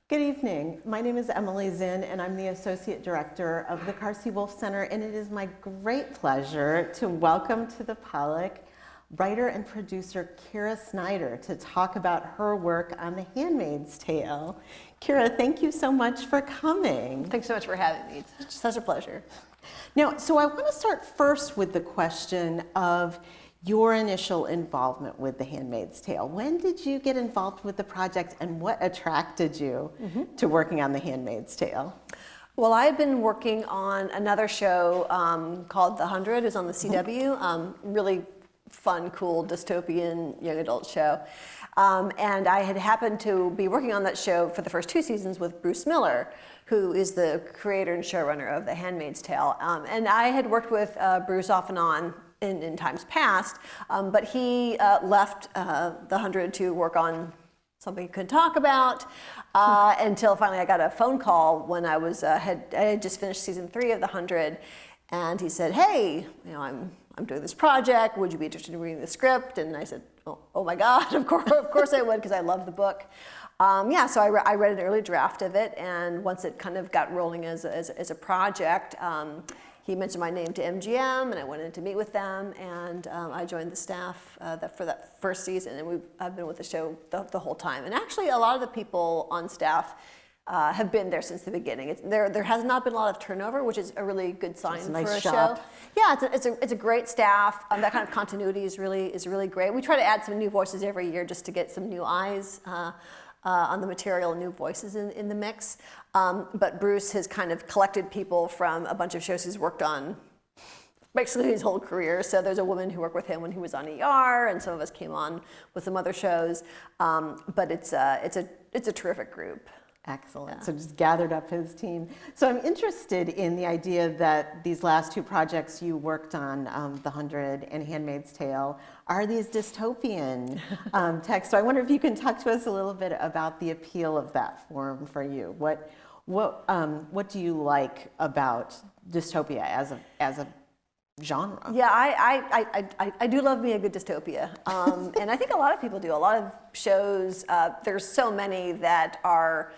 Good evening. My name is Emily Zinn, and I'm the Associate Director of the Carsey-Wolf Center, and it is my great pleasure to welcome to the Pollock writer and producer Kira Snyder to talk about her work on The Handmaid's Tale. Kira, thank you so much for coming. Thanks so much for having me. It's such a pleasure. Now, so I want to start first with the question of your initial involvement with The Handmaid's Tale. When did you get involved with the project, and what attracted you to working on The Handmaid's Tale? Well, I had been working on another show called The 100. It was on the CW. Really fun, cool, dystopian young adult show. And I had happened to be working on that show for the first 2 seasons with Bruce Miller, who is the creator and showrunner of The Handmaid's Tale. And I had worked with Bruce off and on in times past, but he left The 100 to work on something he couldn't talk about until finally I got a phone call when I had just finished season 3 of The 100, and he said, "Hey, I'm doing this project. Would you be interested in reading the script?" And I said, "Oh my God, of course I would, because I love the book." So I read an early draft of it, and once it kind of got rolling as a project, he mentioned my name to MGM, and I went in to meet with them, and I joined the staff for that first season, and I've been with the show the whole time. And actually, a lot of the people on staff have been there since the beginning. There has not been a lot of turnover, which is a really good sign for a show. Yeah, it's a great staff. That kind of continuity is really great. We try to add some new voices every year just to get some new eyes on the material, new voices in the mix. But Bruce has kind of collected people from a bunch of shows he's worked on basically his whole career. So there's a woman who worked with him when he was on ER, and some of us came on with some other shows. But it's a terrific group. Excellent. Yeah. So just gathered up his team. So I'm interested in the idea that these last 2 projects you worked on, The 100 and Handmaid's Tale, are these dystopian texts. So I wonder if you can talk to us a little bit about the appeal of that form for you. What do you like about dystopia as a genre? Yeah, I do love me a good dystopia, and I think a lot of people do. A lot of shows, there's so many that are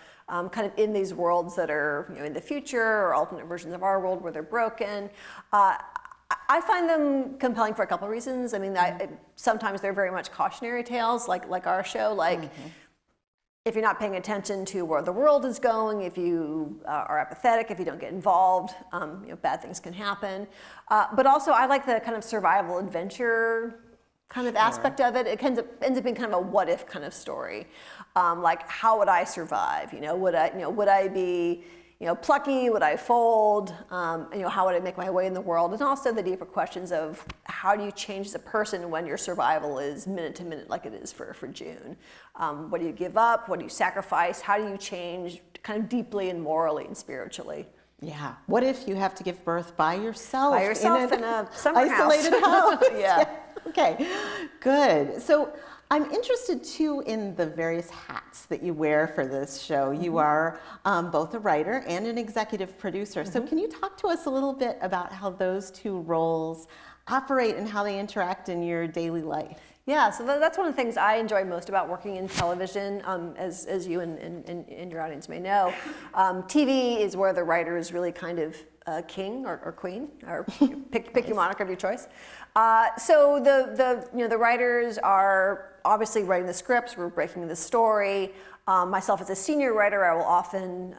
kind of in these worlds that are in the future or alternate versions of our world where they're broken. I find them compelling for a couple of reasons. I mean, sometimes they're very much cautionary tales, like our show. If you're not paying attention to where the world is going, if you are apathetic, if you don't get involved, bad things can happen. But also, I like the kind of survival adventure kind of aspect of it. It ends up being kind of a what-if kind of story. Like, how would I survive? Would I be plucky? Would I fold? How would I make my way in the world? And also the deeper questions of how do you change as a person when your survival is minute to minute like it is for June? What do you give up? What do you sacrifice? How do you change kind of deeply and morally and spiritually? Yeah. What if you have to give birth by yourself? By yourself in a summer isolated house. Yeah. Okay, good. So I'm interested too in the various hats that you wear for this show. You are both a writer and an executive producer. So can you talk to us a little bit about how those 2 roles operate and how they interact in your daily life? Yeah, so that's one of the things I enjoy most about working in television, as you and your audience may know. TV is where the writer is really kind of king or queen, or pick your moniker of your choice. So the writers are obviously writing the scripts. We're breaking the story. Myself as a senior writer, I will often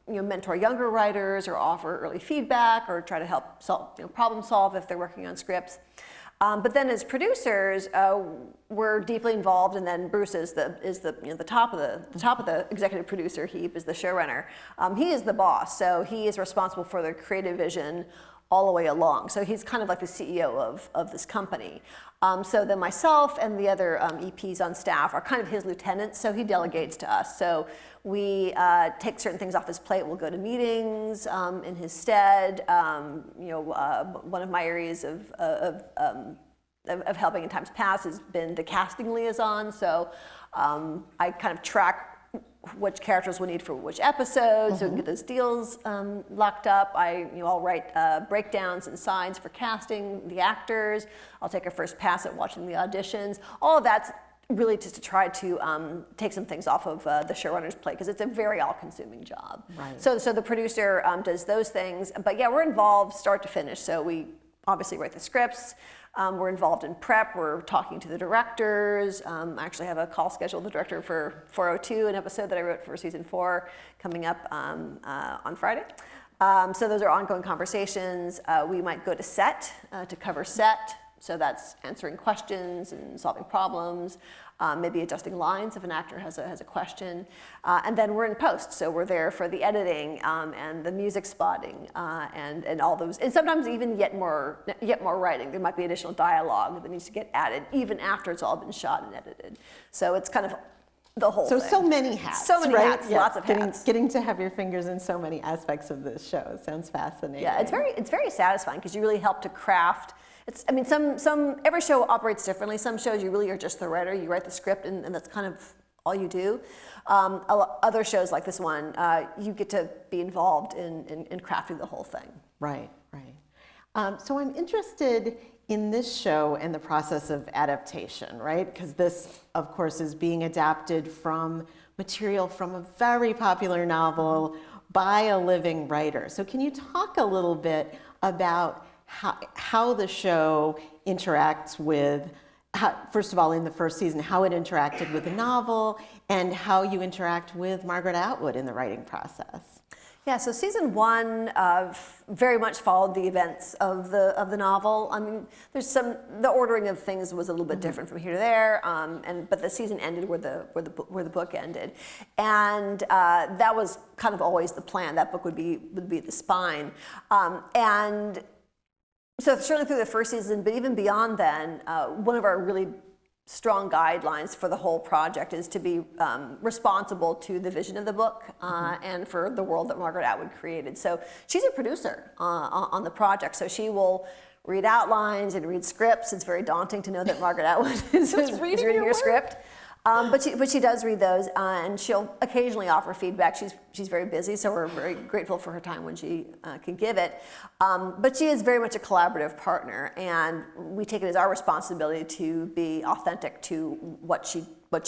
mentor younger writers or offer early feedback or try to help problem solve if they're working on scripts. But then as producers, we're deeply involved, and then Bruce is the top of the executive producer heap, is the showrunner. He is the boss, so he is responsible for the creative vision all the way along. So he's kind of like the CEO of this company. So then myself and the other EPs on staff are kind of his lieutenants, so he delegates to us. So we take certain things off his plate. We'll go to meetings in his stead. One of my areas of helping in times past has been the casting liaison. So I kind of track which characters we need for which episodes, so we can get those deals locked up. I'll write breakdowns and signs for casting the actors. I'll take a first pass at watching the auditions. All of that's really just to try to take some things off of the showrunner's plate, because it's a very all-consuming job. Right. So the producer does those things, but yeah, we're involved start to finish. So we obviously write the scripts. We're involved in prep. We're talking to the directors. I actually have a call scheduled with the director for 402, an episode that I wrote for season 4, coming up on Friday. So those are ongoing conversations. We might go to set to cover set. So that's answering questions and solving problems, maybe adjusting lines if an actor has a question. And then we're in post, so we're there for the editing and the music spotting and all those. And sometimes even yet more writing. There might be additional dialogue that needs to get added even after it's all been shot and edited. So it's kind of the whole thing. So many hats, So many right? hats, lots of hats. Getting to have your fingers in so many aspects of this show sounds fascinating. Yeah, it's very satisfying because you really help to craft. Every show operates differently. Some shows you really are just the writer. You write the script and that's kind of all you do. Other shows like this one, you get to be involved in crafting the whole thing. Right. So I'm interested in this show and the process of adaptation, right? Because this, of course, is being adapted from material from a very popular novel by a living writer. So can you talk a little bit about how the show interacts with, first of all, in the first season, how it interacted with the novel and how you interact with Margaret Atwood in the writing process? Yeah, so season 1 very much followed the events of the novel. I mean, the ordering of things was a little bit different from here to there, but the season ended where the book ended, and that was kind of always the plan. That book would be the spine, and so certainly through the first season, but even beyond then, one of our really strong guidelines for the whole project is to be responsible to the vision of the book and for the world that Margaret Atwood created. So she's a producer on the project, so she will read outlines and read scripts. It's very daunting to know that Margaret Atwood is reading your script. But she does read those, and she'll occasionally offer feedback. She's very busy, so we're very grateful for her time when she can give it. But she is very much a collaborative partner, and we take it as our responsibility to be authentic to what she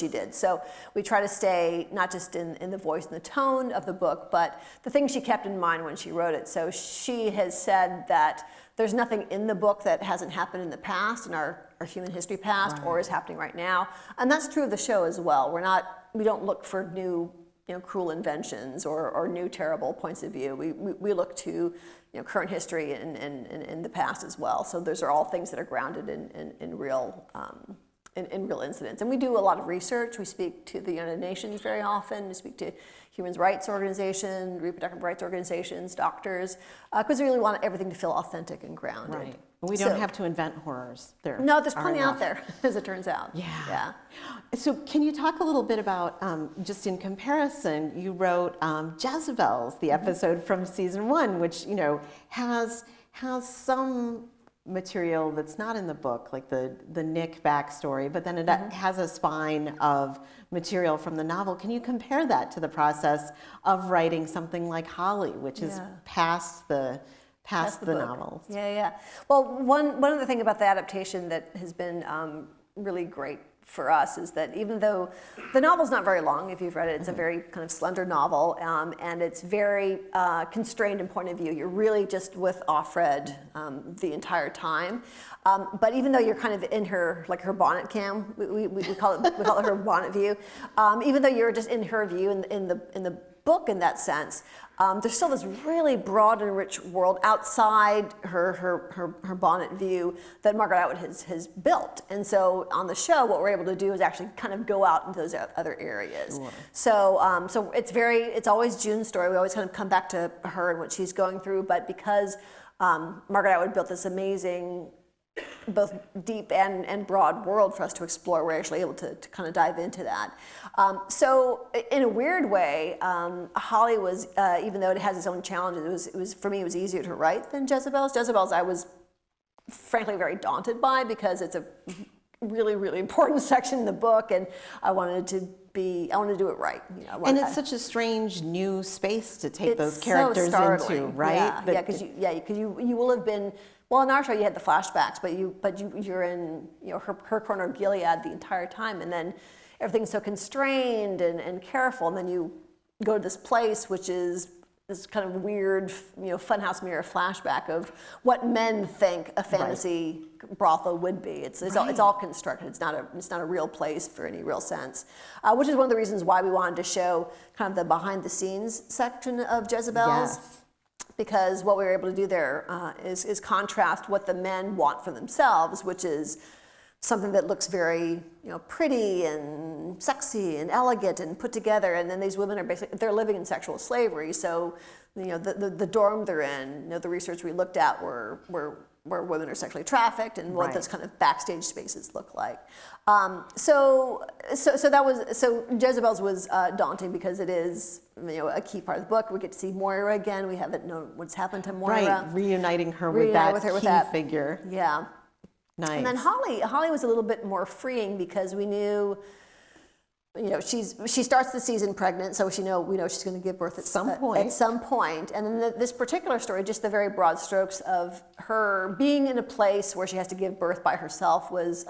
did. So we try to stay not just in the voice and the tone of the book, but the things she kept in mind when she wrote it. So she has said that there's nothing in the book that hasn't happened in the past, in our human history past, or is happening right now. And that's true of the show as well. We don't look for new, cruel inventions or new terrible points of view. We look to, current history and the past as well. So those are all things that are grounded in real real incidents. And we do a lot of research. We speak to the United Nations very often. We speak to human rights organizations, reproductive rights organizations, doctors, because we really want everything to feel authentic and grounded. Right. We don't have to invent horrors. No, there's plenty out there, as it turns out. Yeah. So can you talk a little bit about, just in comparison, you wrote Jezebels, the episode from season 1, which, has some material that's not in the book, like the Nick backstory, but then it has a spine of material from the novel. Can you compare that to the process of writing something like Holly, which is past the novels? Yeah. Well, one other thing about the adaptation that has been really great for us is that even though the novel's not very long, if you've read it, it's a very kind of slender novel, and it's very constrained in point of view. You're really just with Offred the entire time. But even though you're kind of in her bonnet cam, we call it her bonnet view. Even though you're just in her view in the book in that sense, there's still this really broad and rich world outside her bonnet view that Margaret Atwood has built. And so on the show, what we're able to do is actually kind of go out into those other areas. Sure. So it's always June's story. We always kind of come back to her and what she's going through. But because Margaret Atwood built this amazing, both deep and broad world for us to explore, we're actually able to kind of dive into that. So in a weird way, Holly was, even though it has its own challenges, it was for me, it was easier to write than Jezebels. Jezebels I was frankly very daunted by because it's a really, really important section in the book, and I wanted to do it right. And it's such a strange new space to take those characters into, right? Yeah, because you will have been Well, in our show, you had the flashbacks, but you're in her corner of Gilead the entire time, and then everything's so constrained and careful, and then you go to this place, which is this kind of weird, funhouse mirror flashback of what men think a fantasy brothel would be. It's all constructed. It's not a real place for any real sense, which is one of the reasons why we wanted to show kind of the behind the scenes section of Jezebel's. Yes. Because what we were able to do there is contrast what the men want for themselves, which is something that looks very, pretty and sexy and elegant and put together, and then these women are they're living in sexual slavery. So, the dorm they're in, the research we looked at were women are sexually trafficked and what those kind of backstage spaces look like. So Jezebel's was daunting because it is a key part of the book. We get to see Moira again. We haven't known what's happened to Moira. Right, reuniting her with that key figure. Yeah. Nice. And then Holly was a little bit more freeing because we knew, she starts the season pregnant, so we know she's going to give birth at some point. And then this particular story, just the very broad strokes of her being in a place where she has to give birth by herself was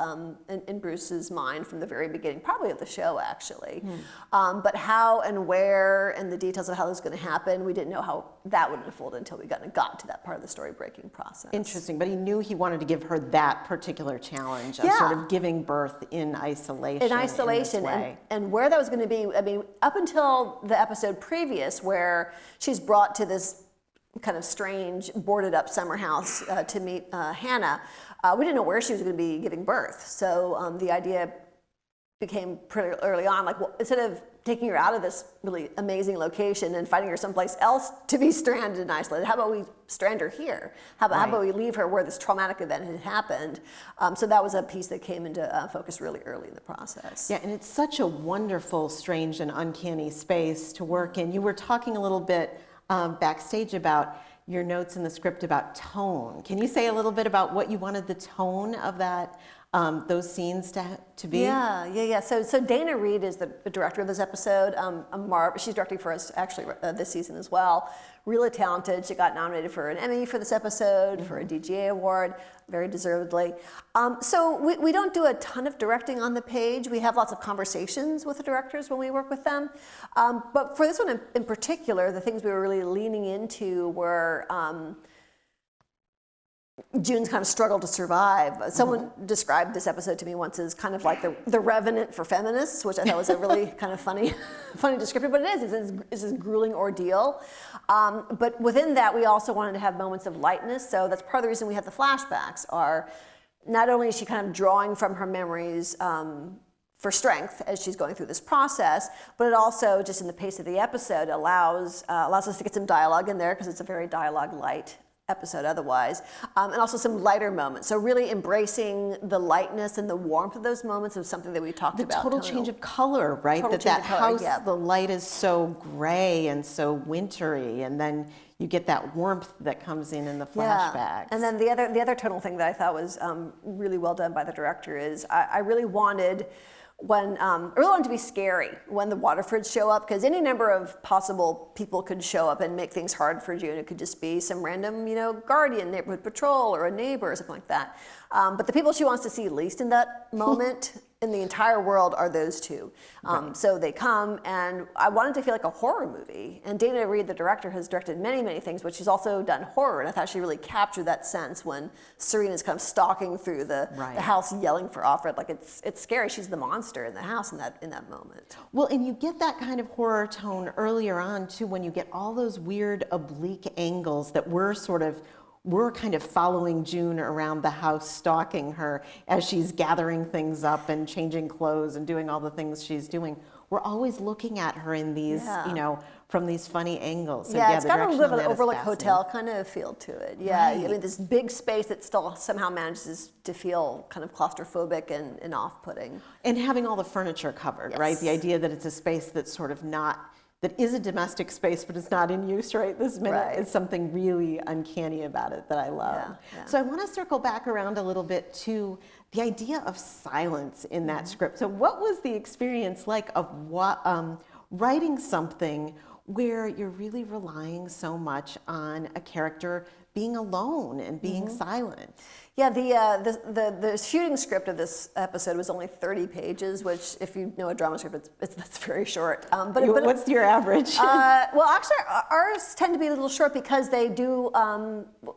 in Bruce's mind from the very beginning, probably of the show actually. But how and where and the details of how this was going to happen, we didn't know how that would unfold until we got to that part of the story breaking process. Interesting, but he knew he wanted to give her that particular challenge of sort of giving birth in isolation. In this way. And where that was going to be, up until the episode previous, where she's brought to this kind of strange, boarded up summer house to meet Hannah, we didn't know where she was going to be giving birth. So the idea became pretty early on, instead of taking her out of this really amazing location and finding her someplace else to be stranded and isolated, how about we strand her here? How about we leave her where this traumatic event had happened? So that was a piece that came into focus really early in the process. Yeah, and it's such a wonderful, strange, and uncanny space to work in. You were talking a little bit backstage about your notes in the script about tone. Can you say a little bit about what you wanted the tone of that those scenes to be? Yeah. So Dana Reed is the director of this episode. She's directing for us actually this season as well. Really talented. She got nominated for an Emmy for this episode, for a DGA award, very deservedly. So we don't do a ton of directing on the page. We have lots of conversations with the directors when we work with them. But for this one in particular, the things we were really leaning into were June's kind of struggle to survive. Someone described this episode to me once as kind of like the Revenant for feminists, which I thought was a really kind of funny description, but it is. It's a grueling ordeal. But within that, we also wanted to have moments of lightness. So that's part of the reason we have the flashbacks are not only is she kind of drawing from her memories for strength as she's going through this process, but it also, just in the pace of the episode, allows us to get some dialogue in there because it's a very dialogue light episode otherwise, and also some lighter moments. So really embracing the lightness and the warmth of those moments is something that we talked about. The total change of color, right? That house, the light is so gray and so wintry, and then you get that warmth that comes in the flashbacks. Yeah. And then the other tonal thing that I thought was really well done by the director is I really wanted to be scary when the Waterfords show up, because any number of possible people could show up and make things hard for June. It could just be some random, guardian, neighborhood patrol, or a neighbor, or something like that. But the people she wants to see least in that moment in the entire world are those two. So they come, and I wanted to feel like a horror movie. And Dana Reed, the director, has directed many, many things, but she's also done horror. And I thought she really captured that sense when Serena's kind of stalking through the house, yelling for Offred. Like it's scary. She's the monster in the house in that moment. Well, and you get that kind of horror tone earlier on too, when you get all those weird oblique angles that we're kind of following June around the house, stalking her as she's gathering things up and changing clothes and doing all the things she's doing. We're always looking at her in these, from these funny angles. So, it's got a little bit of an Overlook Hotel kind of feel to it. Yeah, Right. This big space that still somehow manages to feel kind of claustrophobic and off-putting. And having all the furniture covered, right? The idea that it's a space that's sort of that is a domestic space, but it's not in use right this minute. It's something really uncanny about it that I love. Yeah. So I want to circle back around a little bit to the idea of silence in that script. So what was the experience like of writing something where you're really relying so much on a character being alone and being silent. Yeah, the shooting script of this episode was only 30 pages, which, if you know a drama script, that's very short. What's your average? Well, actually, ours tend to be a little short because they do.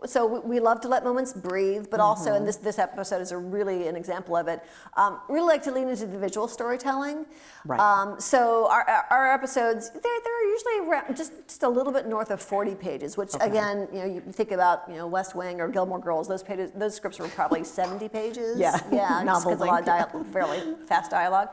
So we love to let moments breathe, but also, and this episode is really an example of it. Really like to lean into the visual storytelling. Right. So our episodes, they're usually around just a little bit north of 40 pages, which again, you think about West Wing or Gilmore Girls. Those scripts were probably 70 pages. Yeah, just novel because a lot of fairly fast dialogue.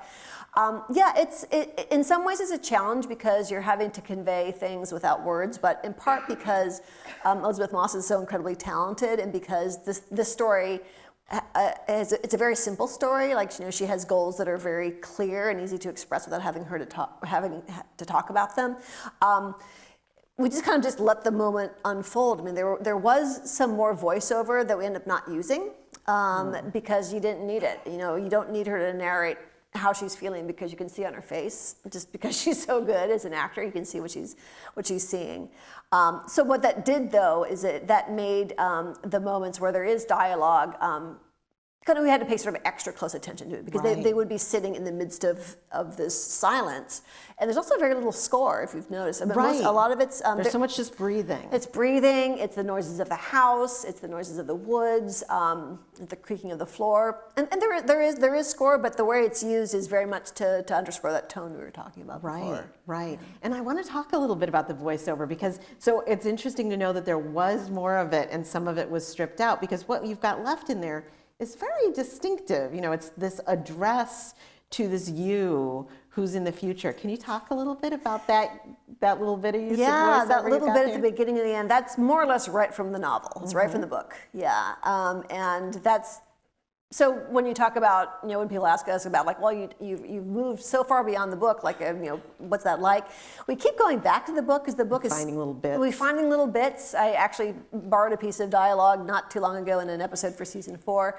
In some ways it's a challenge because you're having to convey things without words, but in part because Elizabeth Moss is so incredibly talented, and because this story it's a very simple story. Like, she has goals that are very clear and easy to express without having to talk about them. We just kind of just let the moment unfold. I mean, there was some more voiceover that we ended up not using because you didn't need it. You don't need her to narrate how she's feeling because you can see on her face. Just because she's so good as an actor, you can see what she's seeing. So what that did, though, is that made the moments where there is dialogue. We had to pay sort of extra close attention to it because they would be sitting in the midst of this silence. And there's also very little score, if you've noticed. I mean, a lot of it's... there's so much just breathing. It's breathing, it's the noises of the house, it's the noises of the woods, the creaking of the floor. And there is score, but the way it's used is very much to underscore that tone we were talking about before. Right. And I want to talk a little bit about the voiceover because, so it's interesting to know that there was more of it and some of it was stripped out, because what you've got left in there is very distinctive. It's this address to this you who's in the future. Can you talk a little bit about that little bit of use of voiceover? Yeah, that little bit at the beginning and the end. That's more or less right from the novel. It's right from the book. Yeah, and that's. So when you talk about, when people ask us about like, well, you've moved so far beyond the book, like, what's that like? We keep going back to the book because the book is finding little bits. We're finding little bits. I actually borrowed a piece of dialogue not too long ago in an episode for season 4.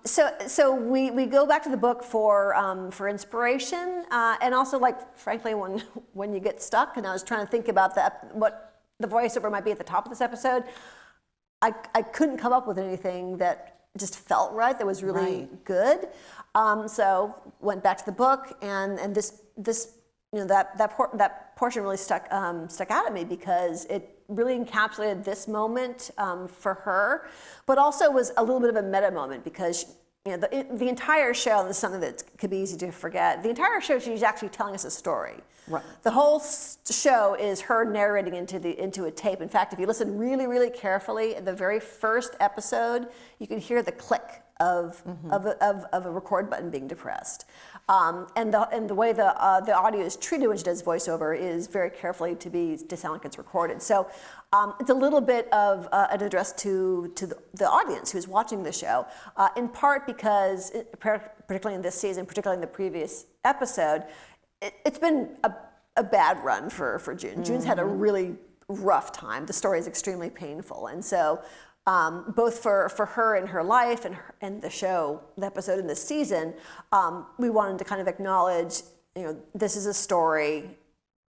So we go back to the book for inspiration and also, like, frankly, when you get stuck. And I was trying to think about what the voiceover might be at the top of this episode. I couldn't come up with anything that just felt right, that was really good. So went back to the book, and this that portion really stuck out at me because it really encapsulated this moment for her, but also was a little bit of a meta moment because the entire show, and this is something that could be easy to forget, the entire show she's actually telling us a story. Right. The whole show is her narrating into a tape. In fact, if you listen really, really carefully, in the very first episode, you can hear the click of a record button being depressed. And the way the audio is treated when she does voiceover is very carefully to sound like it's recorded. So it's a little bit of an address to the audience who's watching the show, in part because, particularly in this season, particularly in the previous episode, it's been a bad run for June. June's had a really rough time. The story is extremely painful. And so both for her in her life and the show, the episode in this season, we wanted to kind of acknowledge, this is a story.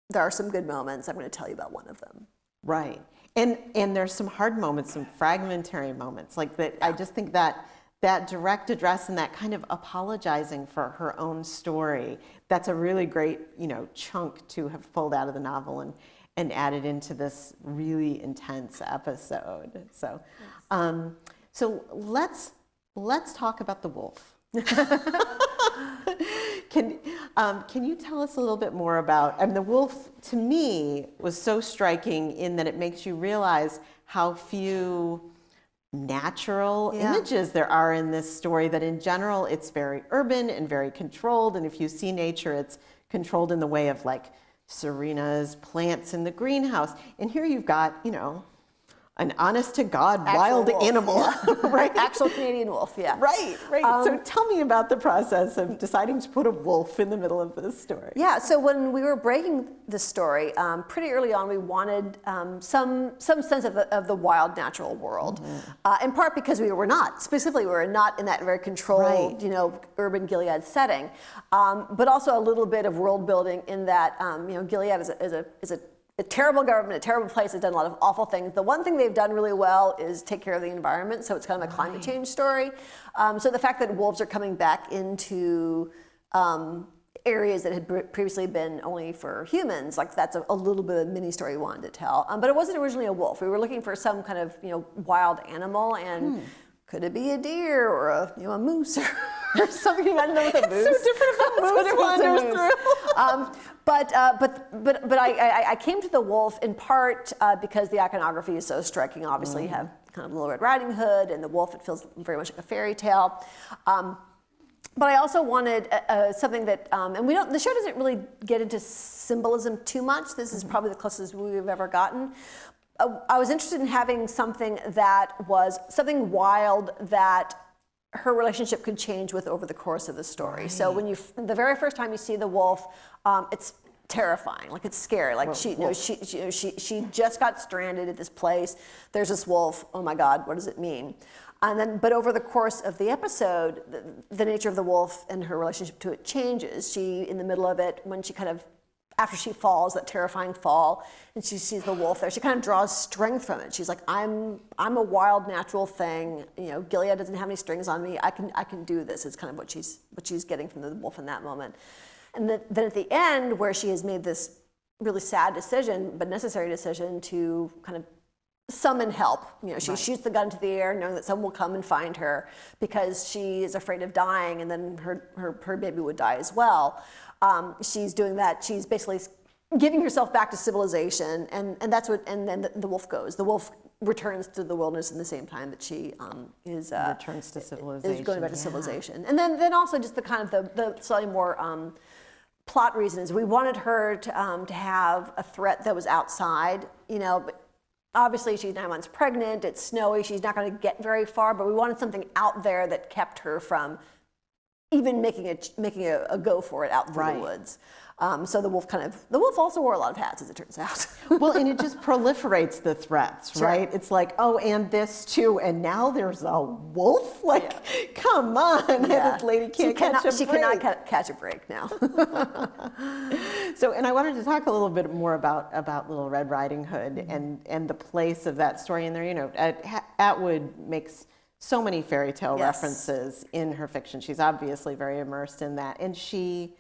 There are some good moments. I'm going to tell you about one of them. Right. And there's some hard moments, some fragmentary moments like that. Yeah. I just think that direct address and that kind of apologizing for her own story, that's a really great, chunk to have pulled out of the novel and added into this really intense episode. So, so let's talk about the wolf. Can you tell us a little bit more about? The wolf to me was so striking in that it makes you realize how few natural images there are in this story. That in general it's very urban and very controlled, and if you see nature, it's controlled in the way of like Serena's plants in the greenhouse. And here you've got, an honest-to-God Actual wild wolf, animal, right? Actual Canadian wolf, yeah. Right. So tell me about the process of deciding to put a wolf in the middle of this story. Yeah, so when we were breaking the story, pretty early on, we wanted some sense of the wild natural world. In part because we were not in that very controlled, urban Gilead setting, but also a little bit of world building in that, Gilead is a terrible government, a terrible place. It's done a lot of awful things. The one thing they've done really well is take care of the environment. So it's kind of a climate change story. So the fact that wolves are coming back into areas that had previously been only for humans, like that's a little bit of a mini story we wanted to tell. But it wasn't originally a wolf. We were looking for some kind of wild animal, and could it be a deer or a moose or something? I don't know what a moose. It's so different if a moose wanders through. But I came to the wolf in part because the iconography is so striking. Obviously, you have kind of Little Red Riding Hood, and the wolf, it feels very much like a fairy tale. But I also wanted something that, and the show doesn't really get into symbolism too much. This is probably the closest we've ever gotten. I was interested in having something that was something wild that her relationship could change with over the course of the story. Right. So the very first time you see the wolf, it's terrifying. Like, it's scary. Like, she just got stranded at this place. There's this wolf. Oh my God, what does it mean? And then, but over the course of the episode, the nature of the wolf and her relationship to it changes. She, in the middle of it, when she kind of, after she falls, that terrifying fall, and she sees the wolf there, she kind of draws strength from it. She's like, I'm a wild, natural thing. Gilead doesn't have any strings on me. I can do this. It's kind of what she's getting from the wolf in that moment. And then at the end, where she has made this really sad decision, but necessary decision to kind of summon help. She shoots the gun into the air, knowing that someone will come and find her because she is afraid of dying, and then her baby would die as well. She's doing that. She's basically giving herself back to civilization, and that's what. And then the wolf goes. The wolf returns to the wilderness in the same time that she returns to civilization. Is going back to civilization, and then also just the kind of the slightly more plot reasons. We wanted her to have a threat that was outside, but obviously she's 9 months pregnant. It's snowy. She's not going to get very far. But we wanted something out there that kept her from even making a go for it out through the woods. So the wolf also wore a lot of hats, as it turns out. Well, and it just proliferates the threats, right? It's like, oh, and this too, and now there's a wolf? Like, come on, this lady can't catch a break. She cannot catch a break now. So, and I wanted to talk a little bit more about Little Red Riding Hood and the place of that story in there. Atwood makes so many fairy tale references in her fiction. She's obviously very immersed in that, and she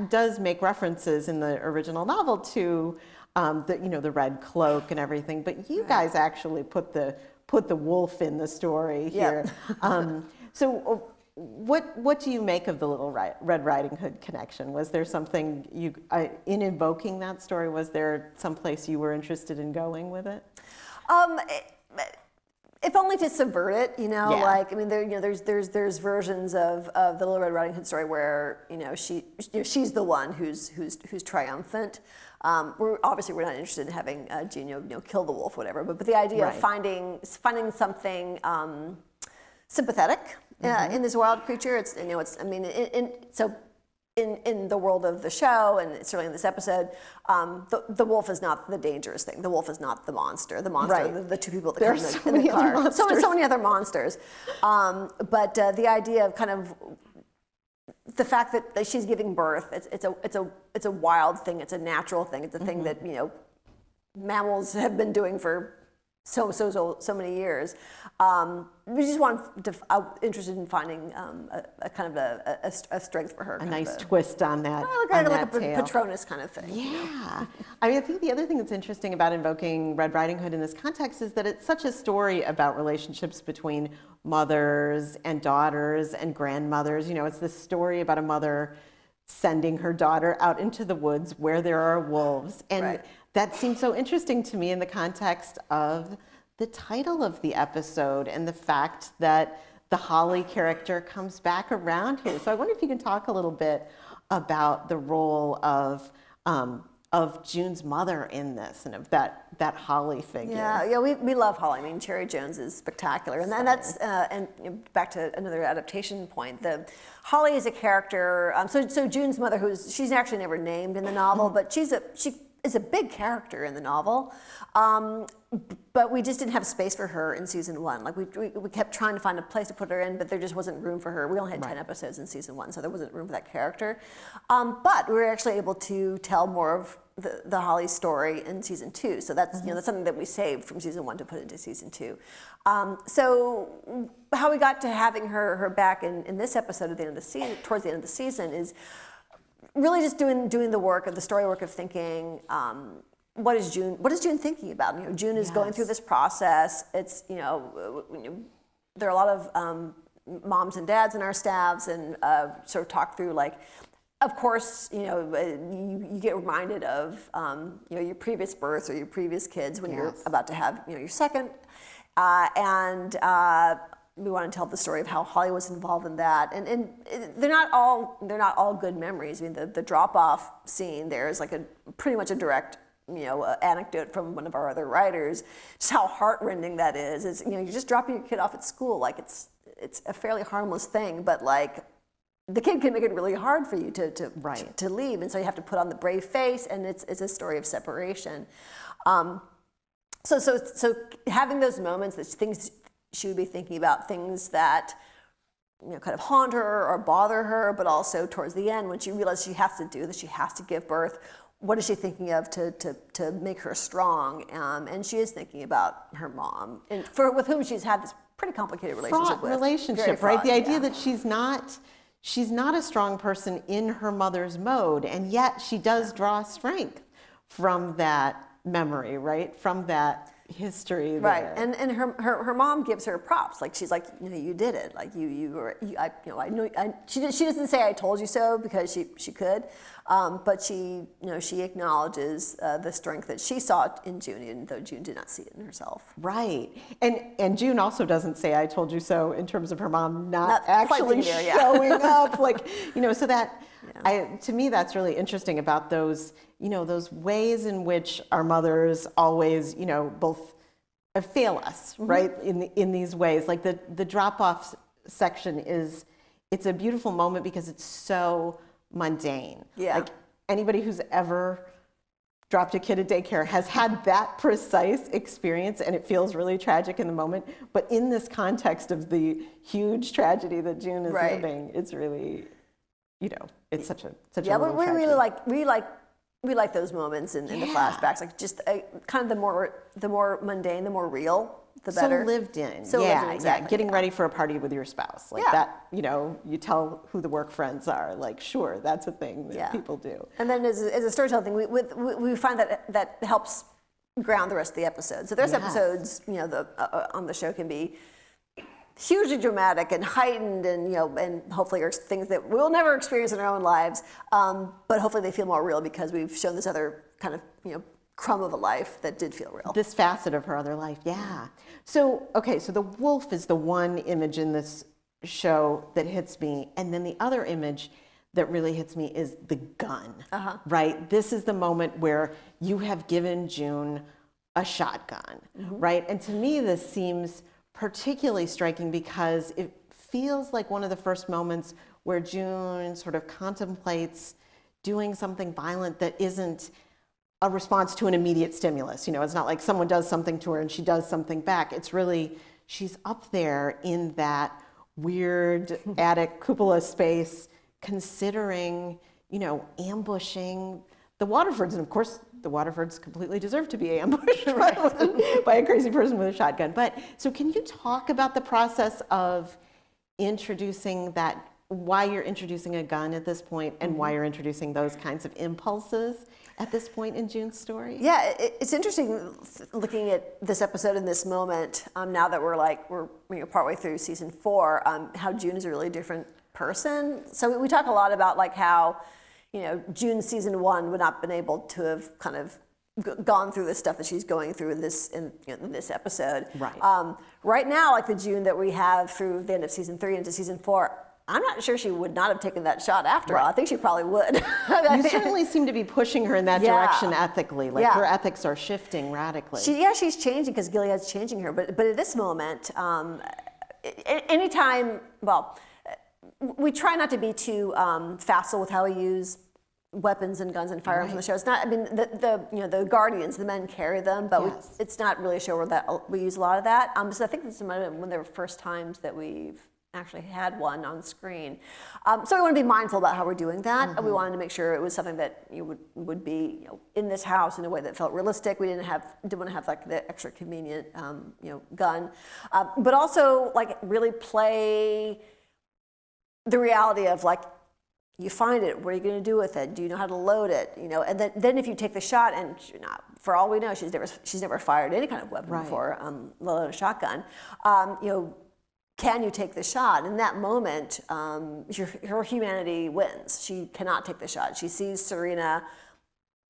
does make references in the original novel to the red cloak and everything. But you guys actually put the wolf in the story here. So what do you make of the Little Red Riding Hood connection? Was there something in invoking that story? Was there some place you were interested in going with it? If only to subvert it, like, I mean, there's versions of the Little Red Riding Hood story where, she's the one who's triumphant. We're not interested in having Jean, kill the wolf, whatever. But the idea of finding something sympathetic in this wild creature, in the world of the show, and certainly in this episode, the wolf is not the dangerous thing. The wolf is not the monster. The monster are the two people that come in the car. So many other monsters. But the idea of kind of the fact that she's giving birth, it's a wild thing. It's a natural thing. It's a thing that mammals have been doing for so many years. We just interested in finding a kind of a strength for her. A nice twist on that. Like a Patronus kind of thing. Yeah. I mean, I think the other thing that's interesting about invoking Red Riding Hood in this context is that it's such a story about relationships between mothers and daughters and grandmothers. It's this story about a mother sending her daughter out into the woods where there are wolves. And that seemed so interesting to me in the context of the title of the episode and the fact that the Holly character comes back around here. So I wonder if you can talk a little bit about the role of of June's mother in this and of that Holly figure. Yeah, we love Holly. I mean, Cherry Jones is spectacular, and that's and back to another adaptation point. Holly is a character. So June's mother, she's actually never named in the novel, but she is a big character in the novel. But we just didn't have space for her in season 1. Like we kept trying to find a place to put her in, but there just wasn't room for her. We only had 10 episodes in season 1, so there wasn't room for that character. But we were actually able to tell more of the Holly story in season 2. So that's that's something that we saved from season 1 to put into season 2. So how we got to having her back in this episode at the end of the season, towards the end of the season, is really just doing the work of the story work of thinking. What is June thinking about? June is going through this process. It's there are a lot of moms and dads in our staffs, and sort of talk through of course you get reminded of your previous births or your previous kids when you're about to have your second, and we want to tell the story of how Holly was involved in that, and they're not all good memories. I mean the drop off scene there is pretty much a direct anecdote from one of our other writers, just how heartrending that is. It's, you're just dropping your kid off at school. It's a fairly harmless thing, but the kid can make it really hard for you to leave, and so you have to put on the brave face, and it's a story of separation. So having those moments, that things she would be thinking about, things that kind of haunt her or bother her, but also towards the end when she realizes she has to do this, she has to give birth. What is she thinking of to make her strong? And she is thinking about her mom, and with whom she's had this pretty complicated relationship with. Relationship, right? The idea that she's not a strong person in her mother's mode, and yet she does draw strength from that memory, right? From that history there. Right, and her mom gives her props. She's like, you did it. I know. She doesn't say I told you so because she could, but she acknowledges the strength that she saw in June, even though June did not see it in herself. Right, and June also doesn't say I told you so in terms of her mom not actually showing up. So that. To me, that's really interesting about those ways in which our mothers always, both fail us, right? In these ways, the drop-off section it's a beautiful moment because it's so mundane. Yeah. Anybody who's ever dropped a kid at daycare has had that precise experience, and it feels really tragic in the moment. But in this context of the huge tragedy that June is living, it's really, it's such a little tragedy. We like those moments in the flashbacks, kind of the more mundane, the more real, the better. So lived in. Exactly. Getting ready for a party with your spouse, that. You tell who the work friends are. Sure, that's a thing that people do. And then as a storytelling thing, we find that helps ground the rest of the episodes. So there's episodes, on the show can be hugely dramatic and heightened, and hopefully are things that we'll never experience in our own lives, but hopefully they feel more real because we've shown this other kind of crumb of a life that did feel real. This facet of her other life, yeah. So the wolf is the one image in this show that hits me, and then the other image that really hits me is the gun, right? This is the moment where you have given June a shotgun, right? And to me, this seems particularly striking because it feels like one of the first moments where June sort of contemplates doing something violent that isn't a response to an immediate stimulus. It's not like someone does something to her and she does something back. It's really, she's up there in that weird attic cupola space considering, ambushing the Waterfords. And of course, the Waterfords completely deserve to be ambushed by a crazy person with a shotgun. But so can you talk about the process of introducing that, why you're introducing a gun at this point and why you're introducing those kinds of impulses at this point in June's story? Yeah, it's interesting looking at this episode in this moment, now that we're partway through season 4, how June is a really different person. So we talk a lot about how June season 1 would not been able to have kind of gone through the stuff that she's going through in this episode. Right. Right now, the June that we have through the end of season 3 into season 4, I'm not sure she would not have taken that shot after all. I think she probably would. You certainly seem to be pushing her in that Yeah. direction ethically. Like Yeah. her ethics are shifting radically. She's changing because Gilead's changing her. But at this moment, anytime, we try not to be too facile with how we use weapons and guns and firearms on the show. It's not. I mean, the Guardians, the men carry them, but Yes. it's not really a show where we use a lot of that. So I think this is one of the first times that we've actually had one on screen. So we want to be mindful about how we're doing that. Mm-hmm. We wanted to make sure it was something that would be in this house in a way that felt realistic. We didn't want to have like the extra convenient gun, but also like really play the reality of like, you find it, what are you going to do with it? Do you know how to load it? And then if you take the shot, and for all we know, she's never fired any kind of weapon before, let alone a shotgun. Can you take the shot? In that moment, her humanity wins. She cannot take the shot. She sees Serena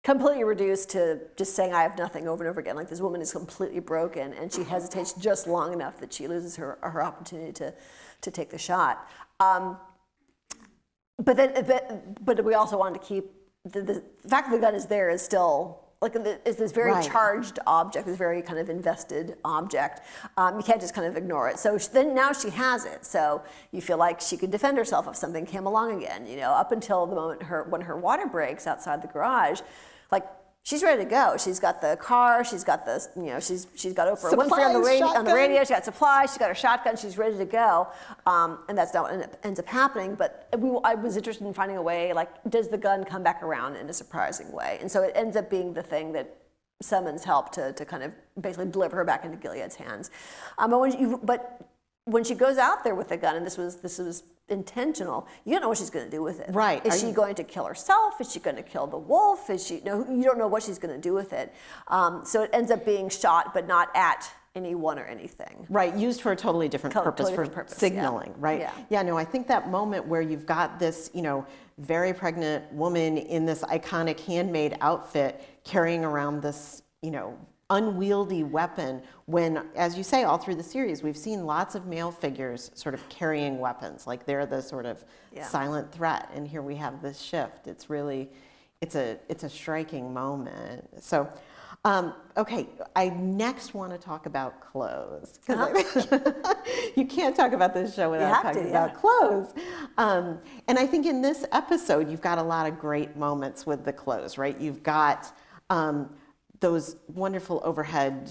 completely reduced to just saying, I have nothing, over and over again. Like, this woman is completely broken, and she hesitates just long enough that she loses her opportunity to take the shot. But we also wanted to keep the fact that the gun is there is still like it's this very charged object, this very kind of invested object. You can't just kind of ignore it. So then now she has it. So you feel like she could defend herself if something came along again. Up until the moment when her water breaks outside the garage, like, she's ready to go. She's got the car. She's got the, she's got Oprah Winfrey on the radio. She's got supplies. She's got her shotgun. She's ready to go. And that's not what ends up happening. But I was interested in finding a way, like, does the gun come back around in a surprising way? And so it ends up being the thing that summons help to kind of basically deliver her back into Gilead's hands. But when she goes out there with the gun, and this was intentional, you don't know what she's going to do with it. Right. Is she going to kill herself? Is she going to kill the wolf? You don't know what she's going to do with it. So it ends up being shot, but not at anyone or anything. Right, used for a totally different purpose, signaling, right? Yeah. I think that moment where you've got this, very pregnant woman in this iconic Handmaid outfit carrying around this, unwieldy weapon, when, as you say, all through the series, we've seen lots of male figures sort of carrying weapons, like they're the sort of silent threat, and here we have this shift. It's really, it's a striking moment. So, okay, I next want to talk about clothes, because you can't talk about this show without talking about clothes. And I think in this episode, you've got a lot of great moments with the clothes, right? You've got those wonderful overhead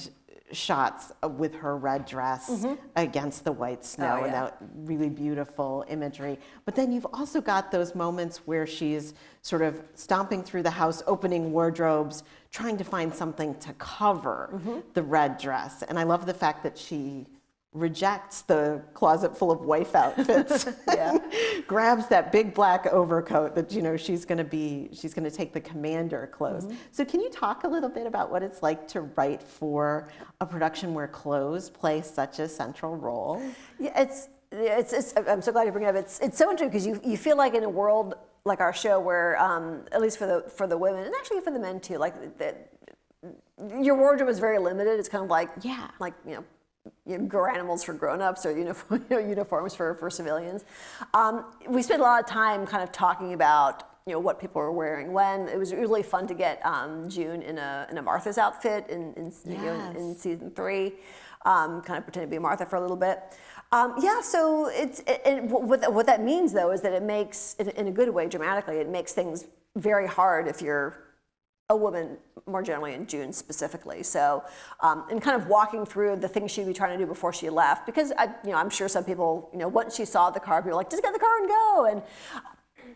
shots with her red dress against the white snow and that really beautiful imagery. But then you've also got those moments where she's sort of stomping through the house, opening wardrobes, trying to find something to cover the red dress. And I love the fact that she rejects the closet full of wife outfits, grabs that big black overcoat that she's going to take the commander clothes. So can you talk a little bit about what it's like to write for a production where clothes play such a central role? Yeah, it's I'm so glad you bring it up. It's so interesting because you feel like in a world like our show where at least for the women and actually for the men too, like your wardrobe is very limited. It's kind of like grow animals for grown-ups or uniforms for civilians. We spent a lot of time kind of talking about what people were wearing when. It was really fun to get June in a Martha's outfit in season 3, kind of pretend to be Martha for a little bit. So what that means though is that it makes, in a good way, dramatically, it makes things very hard if you're a woman more generally, and June specifically. So, and kind of walking through the things she'd be trying to do before she left, because I'm sure some people, once she saw the car, people were like, just get in the car and go. And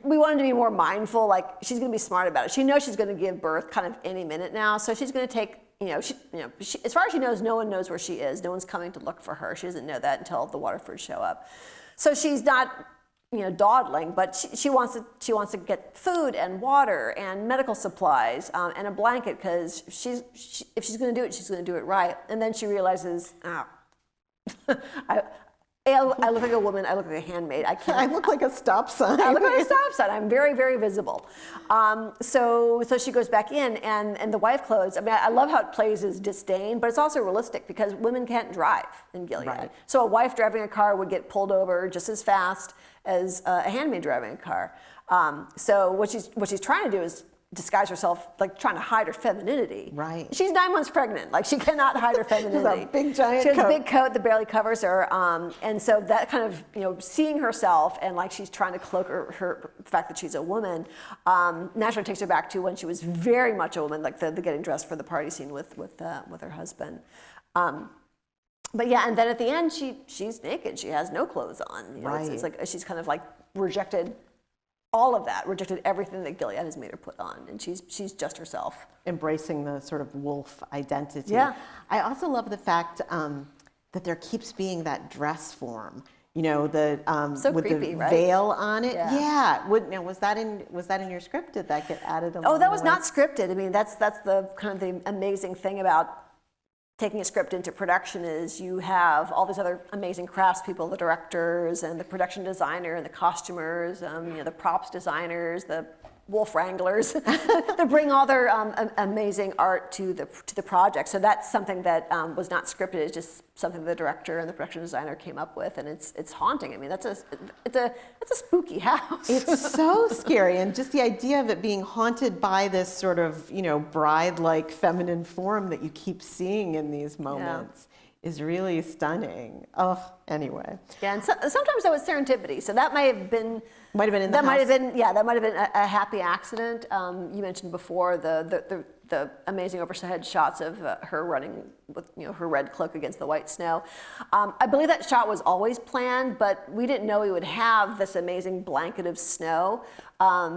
we wanted to be more mindful, like she's going to be smart about it. She knows she's going to give birth kind of any minute now, so she's going to take, she, as far as she knows, no one knows where she is. No one's coming to look for her. She doesn't know that until the Waterfords show up. So she's not dawdling, but she wants to get food and water and medical supplies and a blanket, because if she's going to do it, she's going to do it right. And then she realizes, I look like a woman. I look like a handmaid. I can't. I look like a stop sign. I look like a stop sign. I'm very, very visible. So she goes back in, and the wife clothes. I mean, I love how it plays as disdain, but it's also realistic because women can't drive in Gilead. Right. So a wife driving a car would get pulled over just as fast as a handmaid driving a car. So what she's trying to do is disguise herself, like trying to hide her femininity. Right. She's 9 months pregnant. Like she cannot hide her femininity. She's a big giant She has coat. a big coat that barely covers her. And so that kind of, seeing herself and like she's trying to cloak her fact that she's a woman, naturally takes her back to when she was very much a woman, like the getting dressed for the party scene with her husband. But yeah, and then at the end, she's naked. She has no clothes on. Right. It's like she's kind of like rejected all of that, rejected everything that Gilead has made her put on, and she's just herself. Embracing the sort of wolf identity. Yeah. I also love the fact that there keeps being that dress form. The So with creepy, the right? veil on it. Yeah. Now, was that in your script? Did that get added? Oh, that was not scripted. I mean, that's the kind of the amazing thing about taking a script into production is you have all these other amazing craftspeople, the directors and the production designer and the costumers, the props designers, the wolf wranglers that bring all their amazing art to the project. So that's something that was not scripted. It's just something the director and the production designer came up with, and it's haunting. I mean, it's a spooky house. It's so scary, and just the idea of it being haunted by this sort of bride-like feminine form that you keep seeing in these moments is really stunning. Oh, anyway. Yeah, and sometimes that was serendipity. So that might have been. Might have been in the that house. That might have been a happy accident. You mentioned before the amazing overhead shots of her running with her red cloak against the white snow. I believe that shot was always planned, but we didn't know we would have this amazing blanket of snow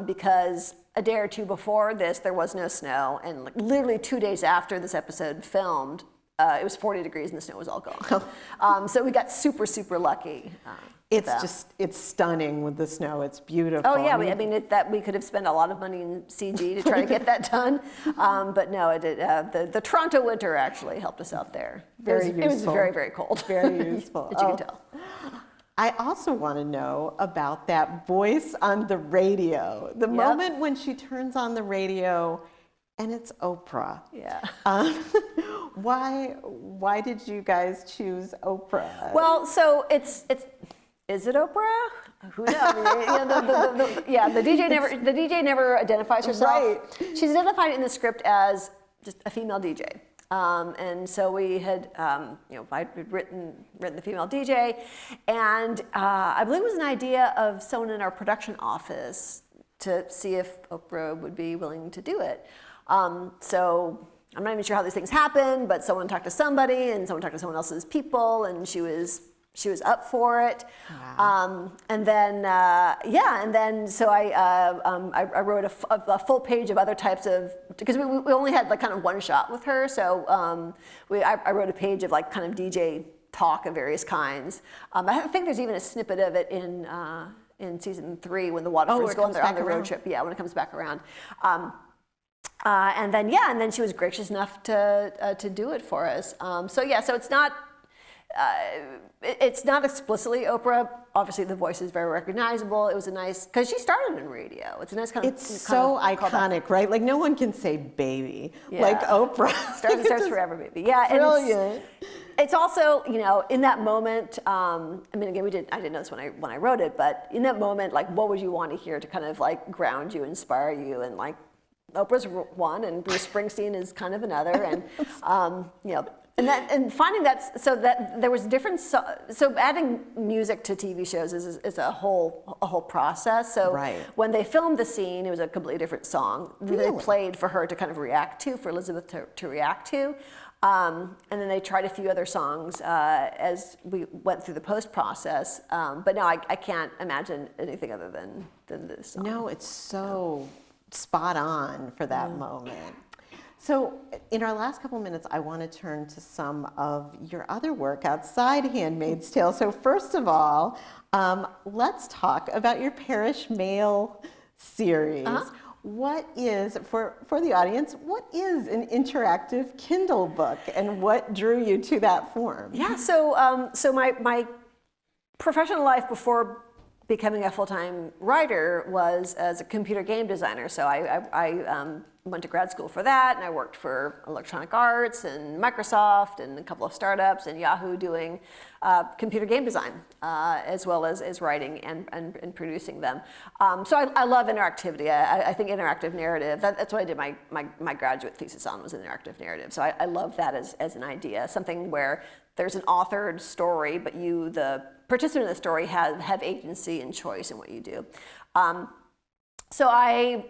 because a day or two before this there was no snow, and like, literally 2 days after this episode filmed, it was 40 degrees and the snow was all gone. So we got super, super lucky. It's stunning with the snow. It's beautiful. Oh yeah, we could have spent a lot of money in CG to try to get that done, but no, it did. The Toronto winter actually helped us out there. Very It was useful. very, very cold. Very useful. As you can tell. I also want to know about that voice on the radio. The moment when she turns on the radio and it's Oprah. Yeah. Why did you guys choose Oprah? Well, so is it Oprah? Who knows? The DJ never identifies herself. Right. She's identified in the script as just a female DJ. And so we had, I'd written the female DJ, and I believe it was an idea of someone in our production office to see if Oprah would be willing to do it. So I'm not even sure how these things happen, but someone talked to somebody, and someone talked to someone else's people, and she was up for it. Wow. And then so I wrote a full page of other types of, because we only had like kind of one shot with her, so I wrote a page of like kind of DJ talk of various kinds. I think there's even a snippet of it in season 3 when the Waterfords go on the road trip. Yeah, when it comes back around. And then she was gracious enough to do it for us. So it's not explicitly Oprah. Obviously, the voice is very recognizable. It was a nice, because she started in radio. It's a nice kind of. It's so iconic, right? Like no one can say baby like Oprah. Starts forever, baby. Yeah, Brilliant. And it's also, in that moment. Again, I didn't know this when I wrote it, but in that moment, like, what would you want to hear to kind of like ground you, inspire you, and like, Oprah's one, and Bruce Springsteen is kind of another, and And finding that, so that there was different, so adding music to TV shows is a whole process. So when they filmed the scene, it was a completely different song. They played for her to kind of react to, for Elizabeth to react to. And then they tried a few other songs as we went through the post process. But no, I can't imagine anything other than this song. No, it's so spot on for that moment. So in our last couple minutes, I want to turn to some of your other work outside Handmaid's Tale. So first of all, let's talk about your Parish Mail series. What is, for the audience, what is an interactive Kindle book, and what drew you to that form? Yeah, so my professional life before becoming a full-time writer was as a computer game designer. So I went to grad school for that, and I worked for Electronic Arts and Microsoft and a couple of startups and Yahoo doing computer game design, as well as writing and producing them. So I love interactivity. I think interactive narrative, that's what I did my graduate thesis on, was interactive narrative. So I love that as an idea, something where there's an authored story, but you, the participant in the story, have agency and choice in what you do. So I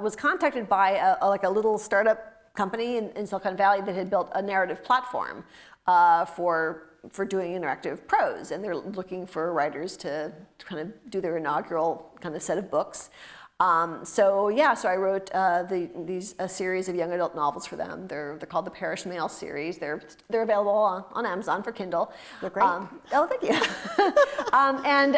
was contacted by a little startup company in Silicon Valley that had built a narrative platform for doing interactive prose, and they're looking for writers to kind of do their inaugural kind of set of books. So I wrote a series of young adult novels for them. They're called the Parish Mail series. They're available on Amazon for Kindle. They're great. Oh, thank you. And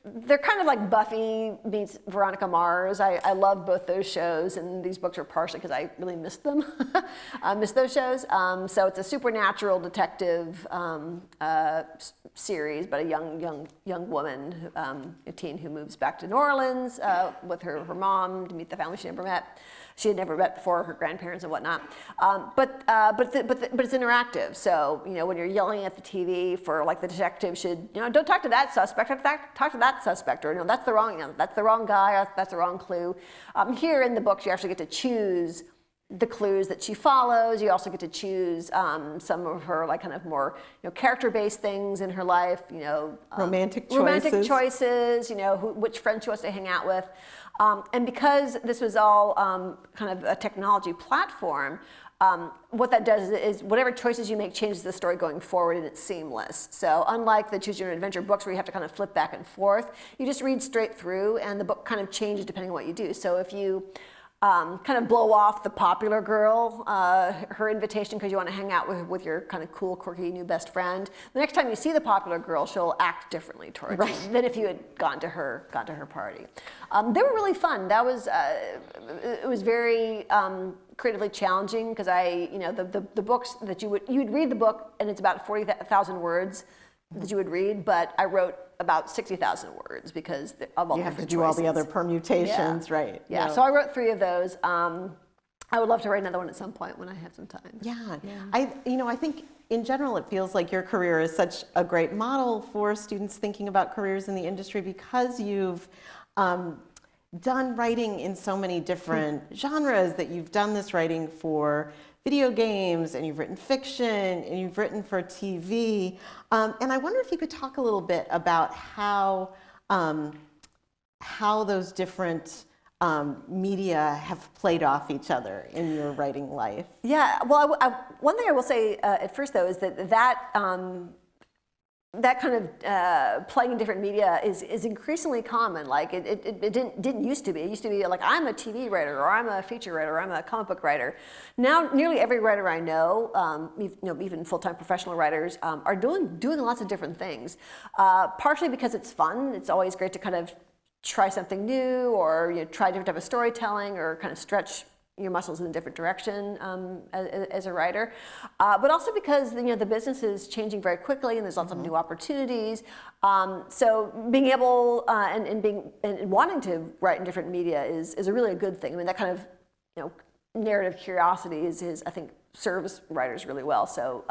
they're kind of like Buffy meets Veronica Mars. I love both those shows, and these books are partially because I really missed them. I miss those shows. So it's a supernatural detective series, but a young woman, a teen who moves back to New Orleans with her mom to meet the family she never met. She had never met before, her grandparents and whatnot. But it's interactive. So when you're yelling at the TV for like the detective should don't talk to that suspect, talk to that suspect, or that's the wrong guy, or that's the wrong clue. Here in the books, you actually get to choose the clues that she follows. You also get to choose some of her like kind of more character-based things in her life. Romantic choices. Which friends she wants to hang out with. And because this was all kind of a technology platform, what that does is whatever choices you make changes the story going forward, and it's seamless. So unlike the Choose Your Own Adventure books where you have to kind of flip back and forth, you just read straight through, and the book kind of changes depending on what you do. So if you kind of blow off the popular girl, her invitation because you want to hang out with your kind of cool, quirky new best friend. The next time you see the popular girl, she'll act differently towards you than if you had gone to her party. They were really fun. That was it was very creatively challenging because the books that you'd read the book and it's about 40,000 words that you would read, but I wrote about 60,000 words because of all the different choices. You have to do all the other permutations, right? Yeah, so I wrote 3 of those. I would love to write another one at some point when I have some time. Yeah. I think in general it feels like your career is such a great model for students thinking about careers in the industry because you've done writing in so many different genres, that you've done this writing for video games, and you've written fiction, and you've written for TV. And I wonder if you could talk a little bit about how those different media have played off each other in your writing life. Yeah, well, one thing I will say at first, though, is that kind of playing in different media is increasingly common. Like it didn't used to be. It used to be like I'm a TV writer, or I'm a feature writer, or I'm a comic book writer. Now nearly every writer I know, even full-time professional writers, are doing lots of different things. Partially because it's fun. It's always great to kind of try something new, or try different type of storytelling, or kind of stretch your muscles in a different direction as a writer, but also because the business is changing very quickly and there's lots of new opportunities. So being able and wanting to write in different media is a really good thing. I mean, that kind of narrative curiosity is I think serves writers really well. So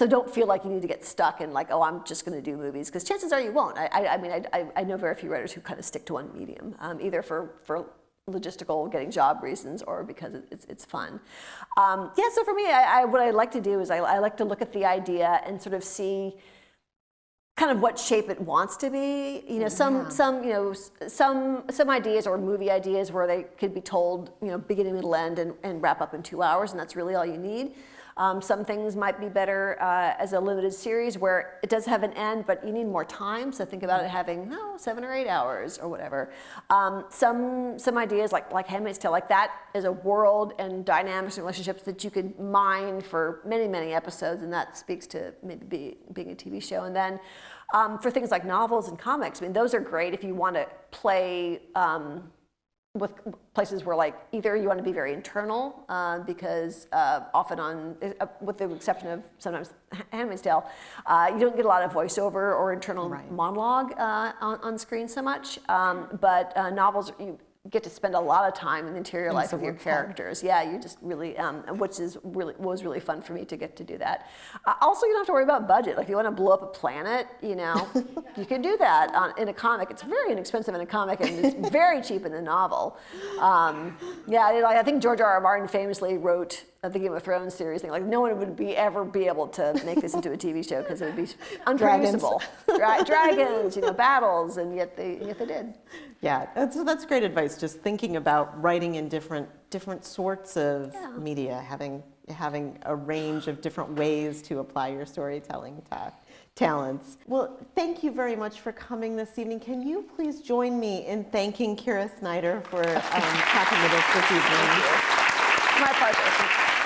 don't feel like you need to get stuck in like, oh, I'm just going to do movies, because chances are you won't. I know very few writers who kind of stick to one medium, either for logistical getting job reasons or because it's fun. So for me, what I like to do is I like to look at the idea and sort of see kind of what shape it wants to be. Some ideas or movie ideas where they could be told beginning, middle, end, and wrap up in 2 hours, and that's really all you need. Some things might be better as a limited series where it does have an end, but you need more time. So think about it having 7 or 8 hours or whatever. Some ideas like Handmaid's Tale, like that is a world and dynamics and relationships that you could mine for many, many episodes, and that speaks to maybe being a TV show. And then for things like novels and comics, I mean, those are great if you want to play with places where like either you want to be very internal because often with the exception of sometimes Handmaid's Tale, you don't get a lot of voiceover or internal monologue on screen so much. But novels, you get to spend a lot of time in the interior life of your characters. Yeah, you just really, which was really fun for me to get to do that. Also, you don't have to worry about budget. Like if you want to blow up a planet, you can do that in a comic. It's very inexpensive in a comic, and it's very cheap in a novel. I think George R.R. Martin famously wrote the Game of Thrones series thing. Like no one would ever be able to make this into a TV show because it would be unproducible. Dragons, battles, and yet they did. Yeah, that's great advice. Just thinking about writing in different sorts of media, having a range of different ways to apply your storytelling talents. Well, thank you very much for coming this evening. Can you please join me in thanking Kira Snyder for talking with us this evening? My pleasure.